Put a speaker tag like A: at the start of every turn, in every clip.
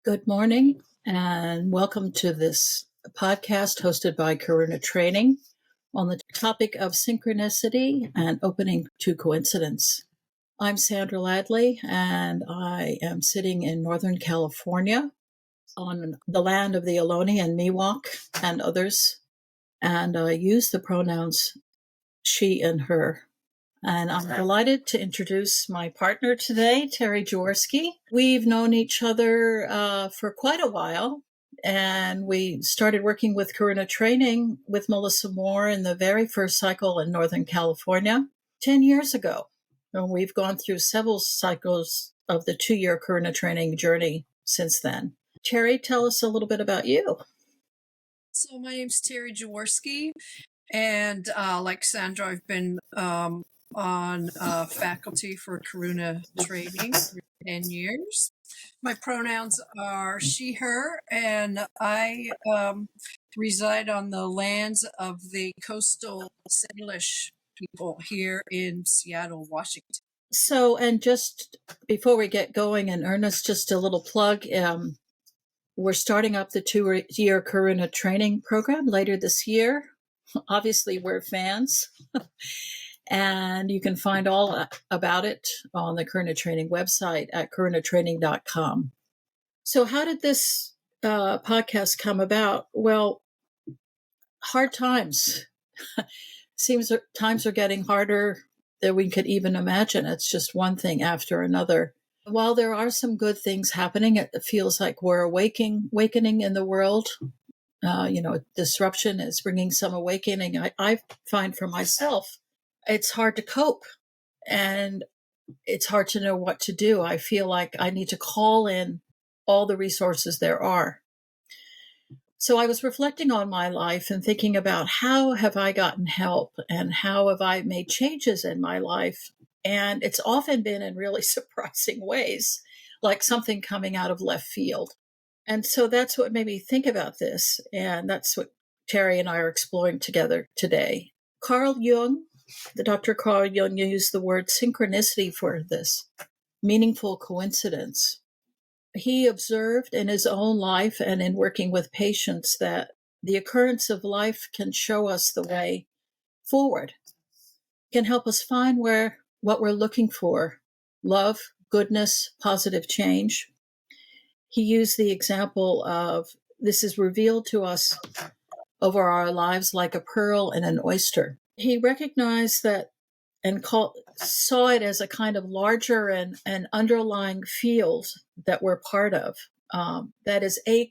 A: Good morning, and welcome to this podcast hosted by Karuna Training on the topic of synchronicity and opening to coincidence. I'm Sandra Ladley, and I am sitting in Northern California on the land of the Ohlone and Miwok and others, and I use the pronouns she and her. And I'm delighted to introduce my partner today, Terry Jaworski. We've known each other for quite a while, and we started working with Karuna Training with Melissa Moore in the very first cycle in Northern California 10 years ago. And we've gone through several cycles of the 2-year Karuna Training journey since then. Terry, tell us a little bit about you.
B: So my name's Terry Jaworski, and like Sandra, I've been on faculty for Karuna Training for 10 years. My pronouns are she, her, and I reside on the lands of the coastal Salish people here in Seattle, Washington.
A: So, and just before we get going in earnest, just a little plug. We're starting up the 2-year Karuna Training program later this year. Obviously, we're fans. And you can find all about it on the Karuna Training website at karunatraining.com. So how did this podcast come about? Well, hard times. Seems that times are getting harder than we could even imagine. It's just one thing after another. While there are some good things happening, it feels like we're awakening in the world. Disruption is bringing some awakening. I find for myself, it's hard to cope and it's hard to know what to do. I feel like I need to call in all the resources there are. So I was reflecting on my life and thinking about how have I gotten help and how have I made changes in my life? And it's often been in really surprising ways, like something coming out of left field. And so that's what made me think about this. And that's what Terry and I are exploring together today. Dr. Carl Jung used the word synchronicity for this, meaningful coincidence. He observed in his own life and in working with patients that the occurrence of life can show us the way forward, can help us find what we're looking for: love, goodness, positive change. He used the example of this is revealed to us over our lives like a pearl in an oyster. He recognized that and saw it as a kind of larger and underlying field that we're part of. That is a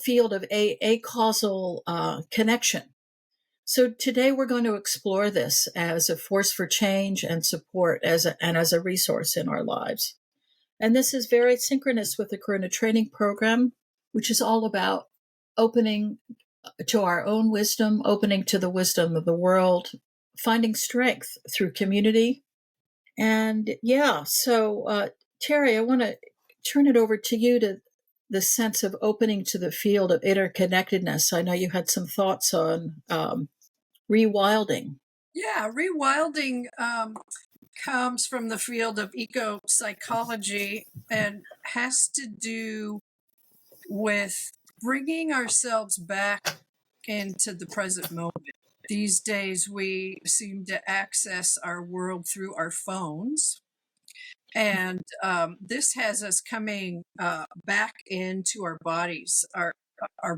A: field of a causal connection. So today we're going to explore this as a force for change and support as a resource in our lives. And this is very synchronous with the Karuna Training Program, which is all about opening to our own wisdom, opening to the wisdom of the world, finding strength through community. And Terry, I want to turn it over to you to the sense of opening to the field of interconnectedness. I know you had some thoughts on rewilding.
B: Yeah, rewilding comes from the field of eco-psychology and has to do with bringing ourselves back into the present moment. These days, we seem to access our world through our phones. And this has us coming back into our bodies. Our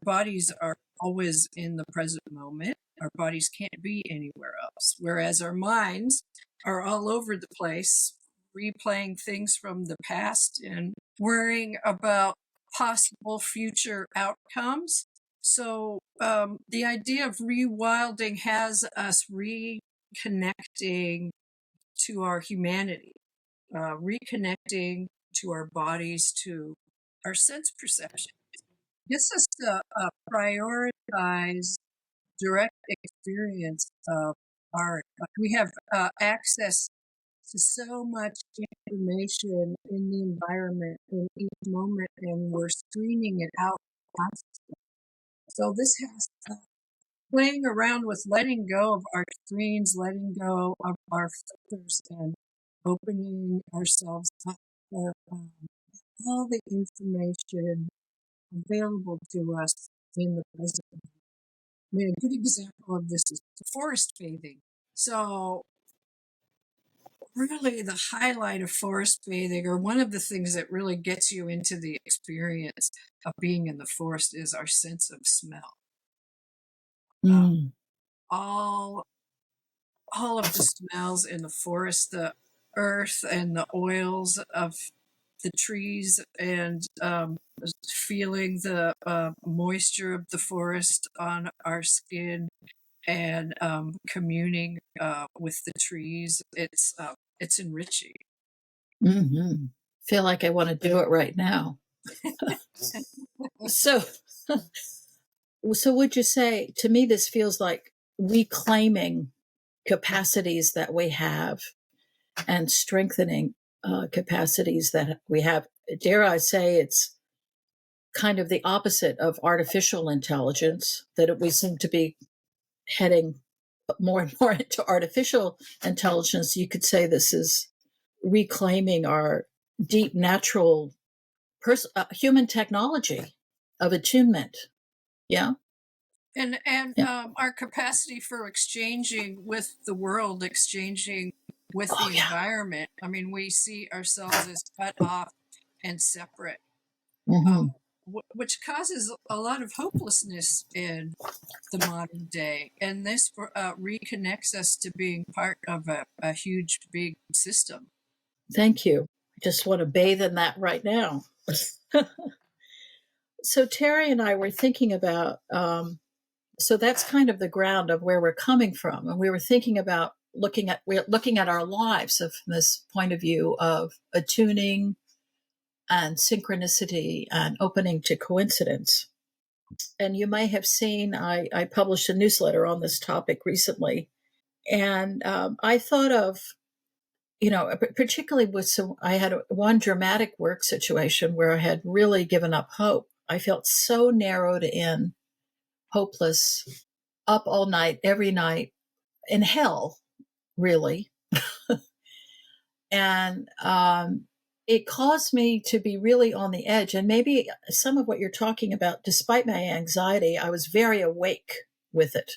B: bodies are always in the present moment. Our bodies can't be anywhere else. Whereas our minds are all over the place, replaying things from the past and worrying about possible future outcomes. So the idea of rewilding has us reconnecting to our humanity, reconnecting to our bodies, to our sense perception. Gets us to prioritize direct experience of art. We have access to so much information in the environment in each moment, and we're screening it out constantly. So this has playing around with letting go of our screens, letting go of our filters, and opening ourselves up for all the information available to us in the present. I mean, a good example of this is forest bathing. So really the highlight of forest bathing, or one of the things that really gets you into the experience of being in the forest, is our sense of smell. Uh,
A: Mm.
B: all all of the smells in the forest, the earth and the oils of the trees, and feeling the moisture of the forest on our skin, and communing with the trees. It's enriching.
A: Hmm. Feel like I want to do it right now. So, so would you say to me this feels like reclaiming capacities that we have and strengthening capacities that we have? Dare I say it's kind of the opposite of artificial intelligence, that we seem to be heading more and more into artificial intelligence. You could say this is reclaiming our deep natural human technology of attunement. Yeah.
B: And
A: Yeah.
B: our capacity for exchanging with the world, exchanging with
A: Oh,
B: the
A: yeah.
B: environment. I mean, we see ourselves as cut off and separate, um,
A: Hmm.
B: which causes a lot of hopelessness in the modern day. And this reconnects us to being part of a huge, big system.
A: Thank you. I just want to bathe in that right now. So Terry and I were thinking about, so that's kind of the ground of where we're coming from, and we were thinking about we're looking at our lives from this point of view of attuning and synchronicity and opening to coincidence. And you may have seen I published a newsletter on this topic recently, and I thought of, particularly with I had one dramatic work situation where I had really given up hope. I felt so narrowed in, hopeless, up all night, every night, in hell, really. And it caused me to be really on the edge. And maybe some of what you're talking about, despite my anxiety, I was very awake with it.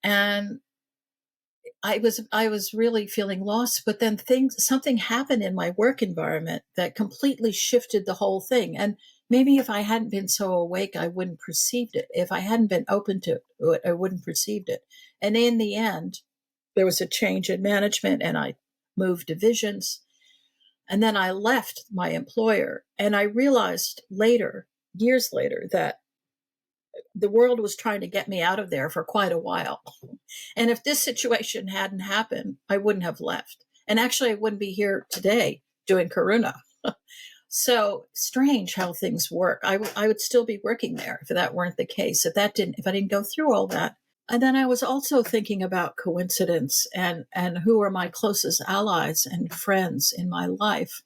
A: And I was really feeling lost, but then something happened in my work environment that completely shifted the whole thing. And maybe if I hadn't been so awake, I wouldn't perceived it. If I hadn't been open to it, I wouldn't perceived it. And in the end, there was a change in management, and I moved divisions. And then I left my employer, and I realized later, years later, that the world was trying to get me out of there for quite a while. And if this situation hadn't happened, I wouldn't have left. And actually, I wouldn't be here today doing Karuna. So strange how things work. I would still be working there if that weren't the case. If I didn't go through all that. And then I was also thinking about coincidence and who are my closest allies and friends in my life.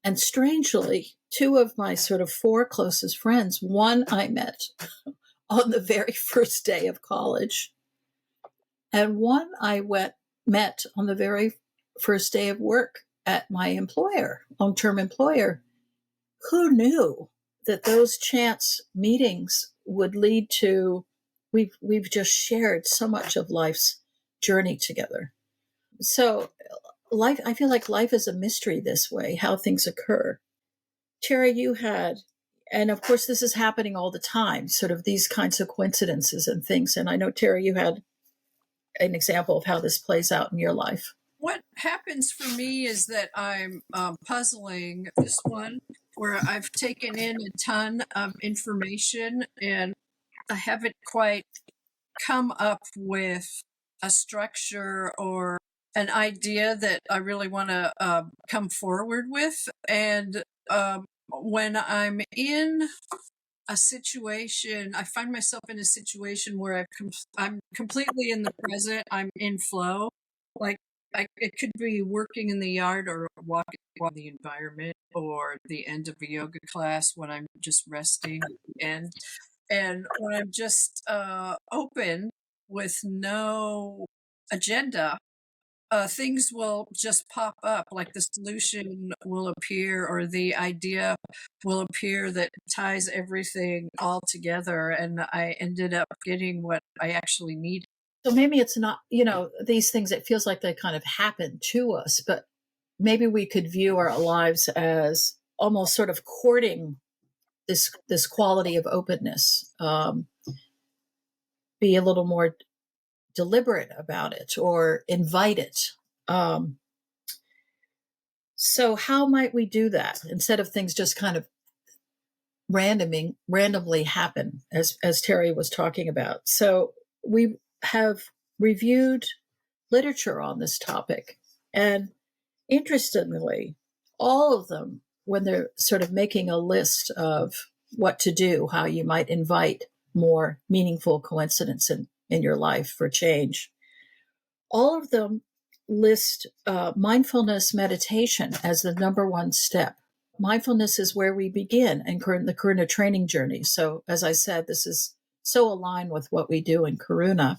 A: And strangely, two of my sort of four closest friends, one I met on the very first day of college, and one met on the very first day of work at my employer, long-term employer. Who knew that those chance meetings would lead to we've just shared so much of life's journey together. So life I feel like life is a mystery this way, how things occur. Terry, you had, and of course this is happening all the time, sort of these kinds of coincidences and things. And I know, Terry, you had an example of how this plays out in your life.
B: What happens for me is that I'm puzzling this one, where I've taken in a ton of information and I haven't quite come up with a structure or an idea that I really want to come forward with. And when I'm in a situation, I find myself in a situation where I'm completely in the present. I'm in flow. Like it could be working in the yard or walking in the environment, or the end of a yoga class when I'm just resting at the end. And when I'm just open with no agenda, things will just pop up, like the solution will appear or the idea will appear that ties everything all together. And I ended up getting what I actually needed.
A: So maybe it's not, these things, it feels like they kind of happen to us, but maybe we could view our lives as almost sort of courting this quality of openness, be a little more deliberate about it or invite it. So how might we do that instead of things just kind of randomly happen, as Terry was talking about? So we have reviewed literature on this topic, and interestingly, all of them, when they're sort of making a list of what to do, how you might invite more meaningful coincidence in your life for change, all of them list mindfulness meditation as the number one step. Mindfulness is where we begin in the Karuna training journey. So, as I said, this is so aligned with what we do in Karuna.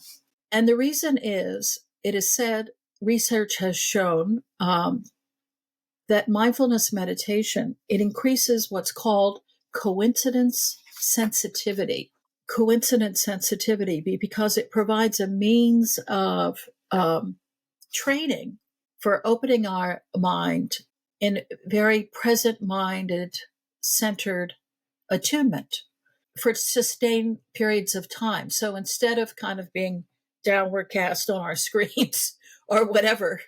A: And the reason is, it is said, research has shown that mindfulness meditation, it increases what's called coincidence sensitivity. Coincidence sensitivity, because it provides a means of training for opening our mind in very present-minded, centered attunement for sustained periods of time. So instead of kind of being downward cast on our screens or whatever,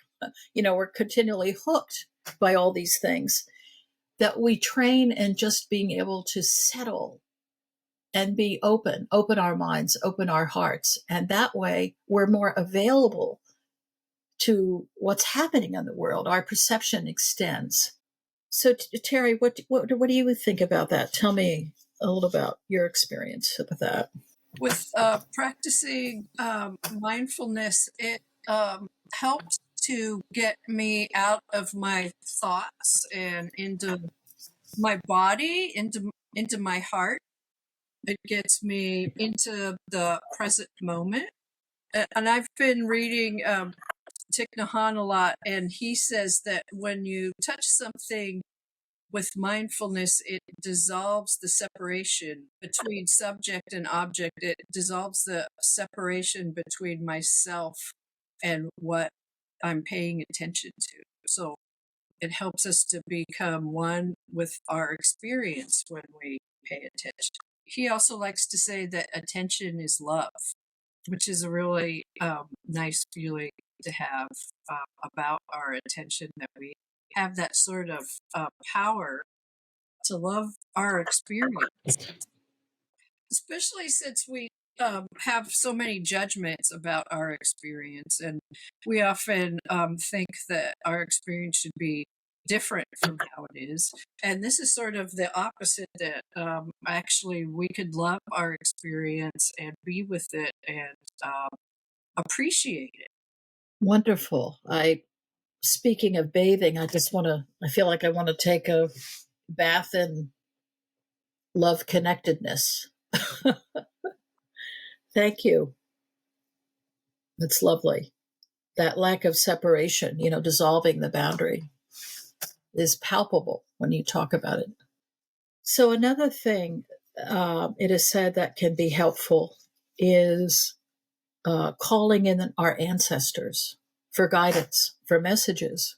A: we're continually hooked by all these things, that we train in just being able to settle and be open our minds, open our hearts. And that way we're more available to what's happening in the world. Our perception extends. So Terry, what do you think about that? Tell me a little about your experience with that.
B: With practicing mindfulness, it helps to get me out of my thoughts and into my body, into my heart. It gets me into the present moment. And I've been reading Thich Nhat Hanh a lot, and he says that when you touch something with mindfulness, it dissolves the separation between subject and object. It dissolves the separation between myself and what I'm paying attention to. So it helps us to become one with our experience when we pay attention. He also likes to say that attention is love, which is a really nice feeling to have about our attention, that we have that sort of power to love our experience, especially since we have so many judgments about our experience, and we often think that our experience should be different from how it is. And this is sort of the opposite, that actually we could love our experience and be with it and appreciate it.
A: Wonderful. Speaking of bathing, I feel like I want to take a bath in love connectedness. Thank you. That's lovely. That lack of separation, dissolving the boundary, is palpable when you talk about it. So another thing it is said that can be helpful is calling in our ancestors for guidance, for messages,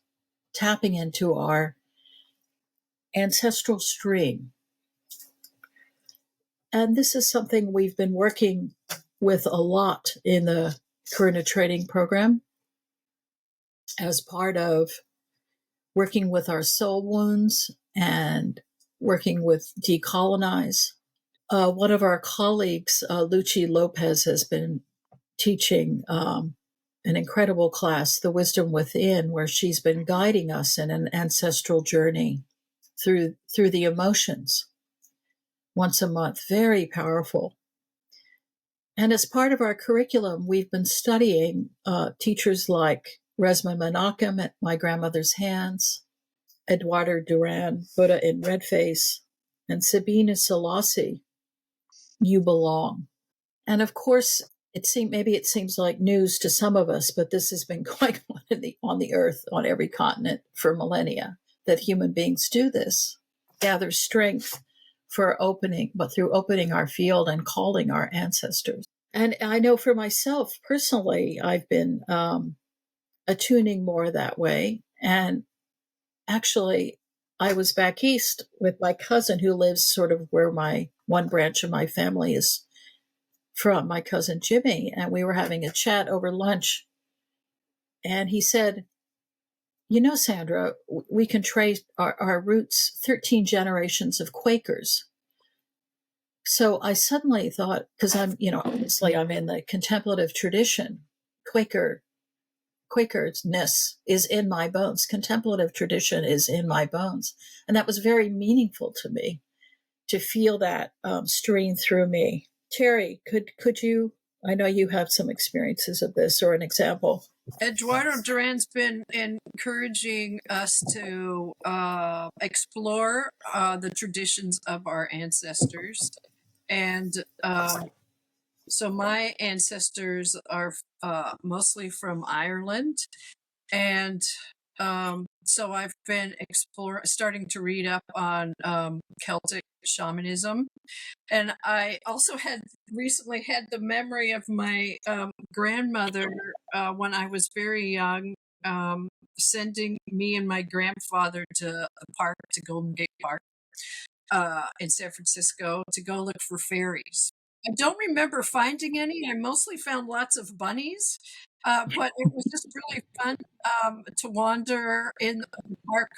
A: tapping into our ancestral stream. And this is something we've been working with a lot in the Karuna training program as part of working with our soul wounds and working with decolonize. One of our colleagues, Lucy Lopez, has been teaching an incredible class, The Wisdom Within, where she's been guiding us in an ancestral journey through the emotions once a month. Very powerful. And as part of our curriculum, we've been studying teachers like Resma Menachem at My Grandmother's Hands, Eduardo Duran, Buddha in Red Face, and Sabina Selassie, You Belong. And of course, maybe it seems like news to some of us, but this has been going on on the earth, on every continent for millennia, that human beings do this, gather strength for opening, but through opening our field and calling our ancestors. And I know for myself personally, I've been attuning more that way. And actually, I was back east with my cousin who lives sort of where my one branch of my family is from, my cousin Jimmy, and we were having a chat over lunch. And he said, "You know, Sandra, we can trace our roots 13 generations of Quakers." So I suddenly thought, because obviously I'm in the contemplative tradition, Quakerness is in my bones. Contemplative tradition is in my bones. And that was very meaningful to me to feel that stream through me. Terry, could you, I know you have some experiences of this or an example.
B: Eduardo Duran's been encouraging us to explore the traditions of our ancestors. And so my ancestors are mostly from Ireland. And so I've been starting to read up on Celtic shamanism. And I also recently had the memory of my grandmother when I was very young, sending me and my grandfather to the park, to Golden Gate Park in San Francisco, to go look for fairies. I don't remember finding any. I mostly found lots of bunnies, but it was just really fun to wander in the park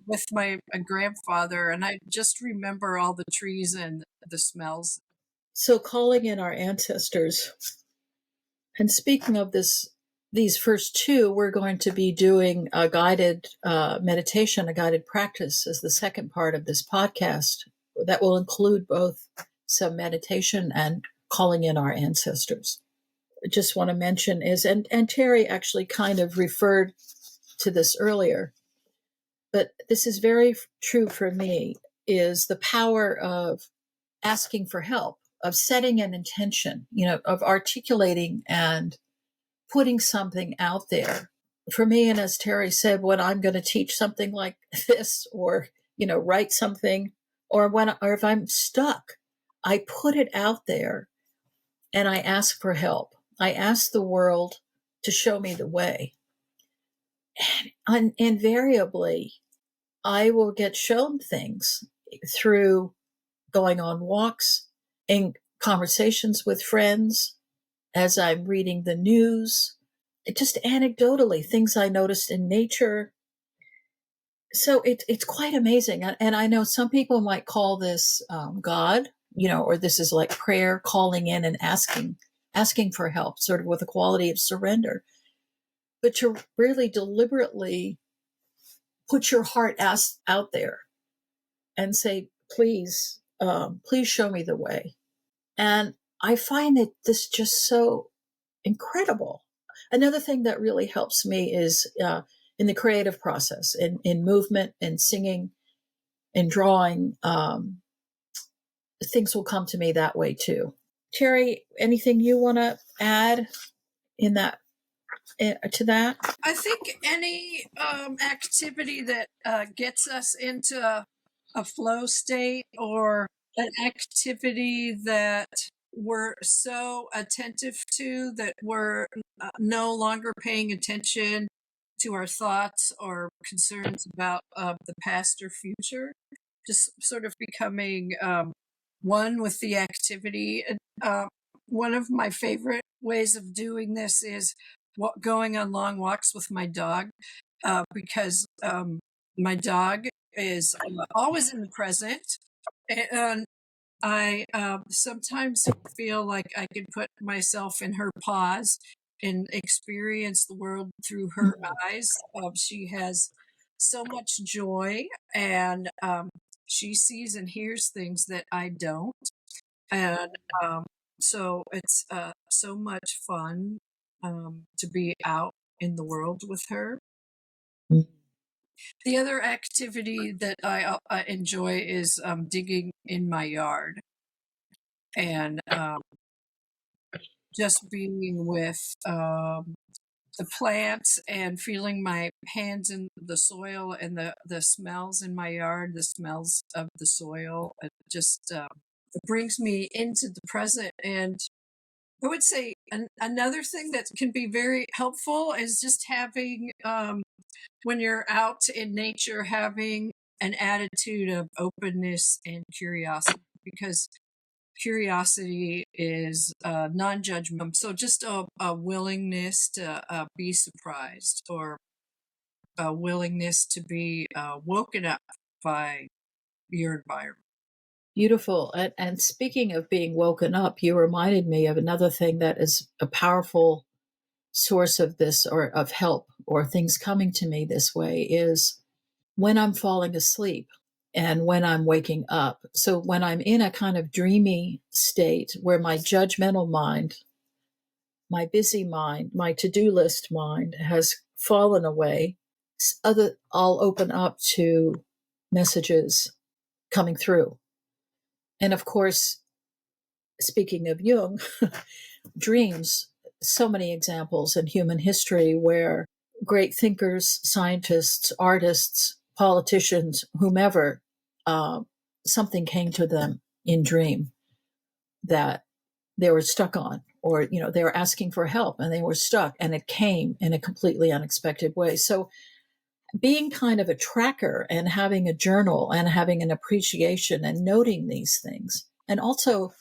B: with my grandfather, and I just remember all the trees and the smells.
A: So calling in our ancestors. And speaking of these first two, we're going to be doing a guided meditation, a guided practice as the second part of this podcast that will include both some meditation and calling in our ancestors. I just want to mention and Terry actually kind of referred to this earlier, but this is very true for me, is the power of asking for help, of setting an intention, of articulating and putting something out there. For me, and as Terry said, when I'm going to teach something like this or, write something, or if I'm stuck, I put it out there and I ask for help. I ask the world to show me the way. And invariably, I will get shown things through going on walks, in conversations with friends, as I'm reading the news, just anecdotally, things I noticed in nature. So it's quite amazing. And I know some people might call this God, or this is like prayer, calling in and asking for help, sort of with a quality of surrender. But to really deliberately put your heart out there and say, please, please show me the way. And I find that this just so incredible. Another thing that really helps me is in the creative process, in movement, in singing, in drawing. Things will come to me that way too. Terry, anything you want to add in that to that?
B: I think any activity that gets us into a flow state, or an activity that we're so attentive to that we're no longer paying attention to our thoughts or concerns about the past or future, just sort of becoming one with the activity. One of my favorite ways of doing this is going on long walks with my dog, because my dog is always in the present, and I sometimes feel like I can put myself in her paws and experience the world through her eyes. She has so much joy, and she sees and hears things that I don't. And so it's so much fun to be out in the world with her. The other activity that I enjoy is digging in my yard, and just being with the plants and feeling my hands in the soil and the smells in my yard, the smells of the soil. It just it brings me into the present. And I would say another thing that can be very helpful is just having, when you're out in nature, having an attitude of openness and curiosity, because curiosity is non-judgmental. So just a willingness to be surprised, or a willingness to be woken up by your environment.
A: Beautiful. And speaking of being woken up, you reminded me of another thing that is a powerful source of this, or of help, or things coming to me this way, is when I'm falling asleep and when I'm waking up. So when I'm in a kind of dreamy state where my judgmental mind, my busy mind, my to-do list mind has fallen away, I'll open up to messages coming through. And of course, speaking of Jung, dreams, so many examples in human history where great thinkers, scientists, artists, politicians, whomever, something came to them in dream that they were stuck on, or they were asking for help and they were stuck, and it came in a completely unexpected way. So being kind of a tracker and having a journal and having an appreciation and noting these things, and also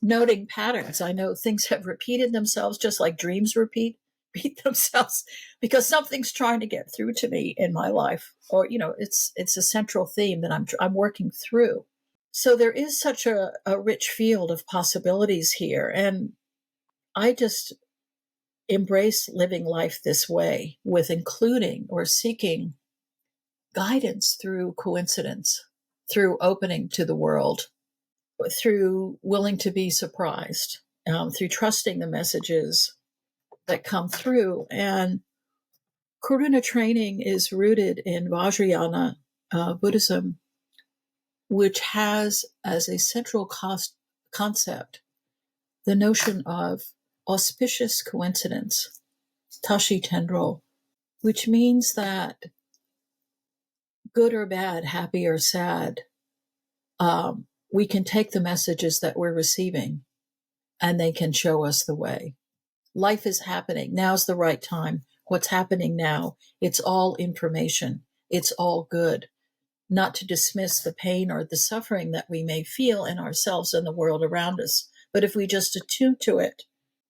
A: noting patterns. I know things have repeated themselves, just like dreams repeat themselves, because something's trying to get through to me in my life, or it's a central theme that I'm working through. So there is such a rich field of possibilities here, and I just embrace living life this way, with including or seeking guidance through coincidence, through opening to the world, through willing to be surprised, through trusting the messages that come through. And Karuna training is rooted in Vajrayana Buddhism, which has as a central concept the notion of auspicious coincidence, Tashi Tendril, which means that good or bad, happy or sad, we can take the messages that we're receiving and they can show us the way. Life is happening. Now's the right time. What's happening now? It's all information. It's all good. Not to dismiss the pain or the suffering that we may feel in ourselves and the world around us. But if we just attune to it,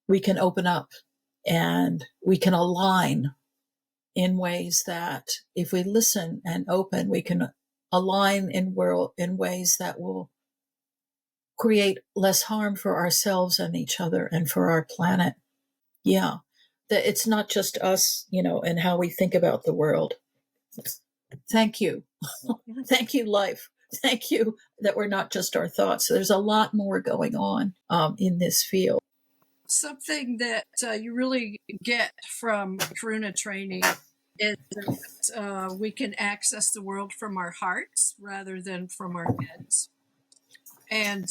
A: we can open up and we can align in ways that, if we listen and open, we can align in ways that will create less harm for ourselves and each other and for our planet. Yeah, that it's not just us, and how we think about the world. Thank you. Thank you, life. Thank you that we're not just our thoughts. There's a lot more going on in this field.
B: Something that you really get from Karuna training is that we can access the world from our hearts rather than from our heads. And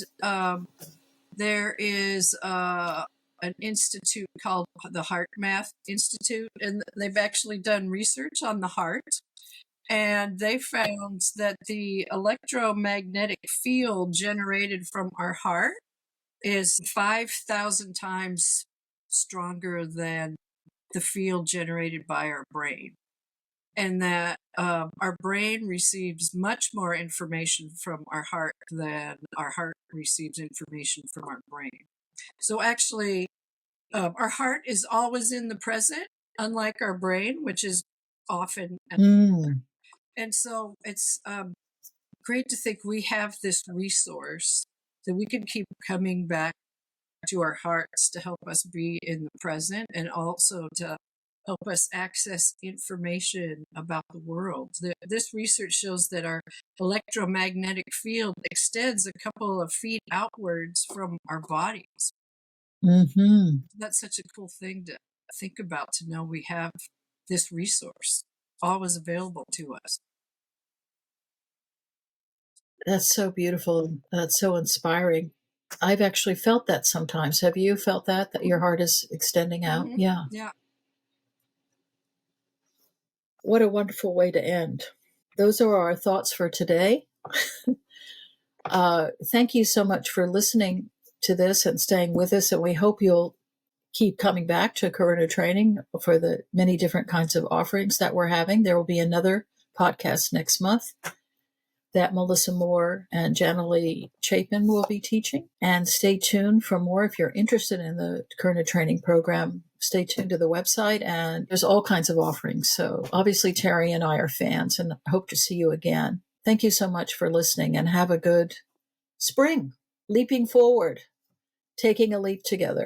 B: there is an institute called the Heart Math Institute, and they've actually done research on the heart. And they found that the electromagnetic field generated from our heart is 5,000 times stronger than the field generated by our brain. And that our brain receives much more information from our heart than our heart receives information from our brain. So actually, our heart is always in the present, unlike our brain, which is often at the And so it's great to think we have this resource that we can keep coming back to our hearts to help us be in the present, and also to help us access information about the world. This research shows that our electromagnetic field extends a couple of feet outwards from our bodies.
A: Mm-hmm.
B: That's such a cool thing to think about, to know we have this resource always available to us.
A: That's so beautiful. That's so inspiring. I've actually felt that sometimes. Have you felt that your heart is extending out?
B: Mm-hmm.
A: Yeah.
B: Yeah.
A: What a wonderful way to end. Those are our thoughts for today. Thank you so much for listening to this and staying with us. And we hope you'll keep coming back to Karuna Training for the many different kinds of offerings that we're having. There will be another podcast next month that Melissa Moore and Janalee Chapin will be teaching. And stay tuned for more. If you're interested in the Karuna Training program, stay tuned to the website, and there's all kinds of offerings. So obviously Terry and I are fans and hope to see you again. Thank you so much for listening, and have a good spring. Leaping forward, taking a leap together.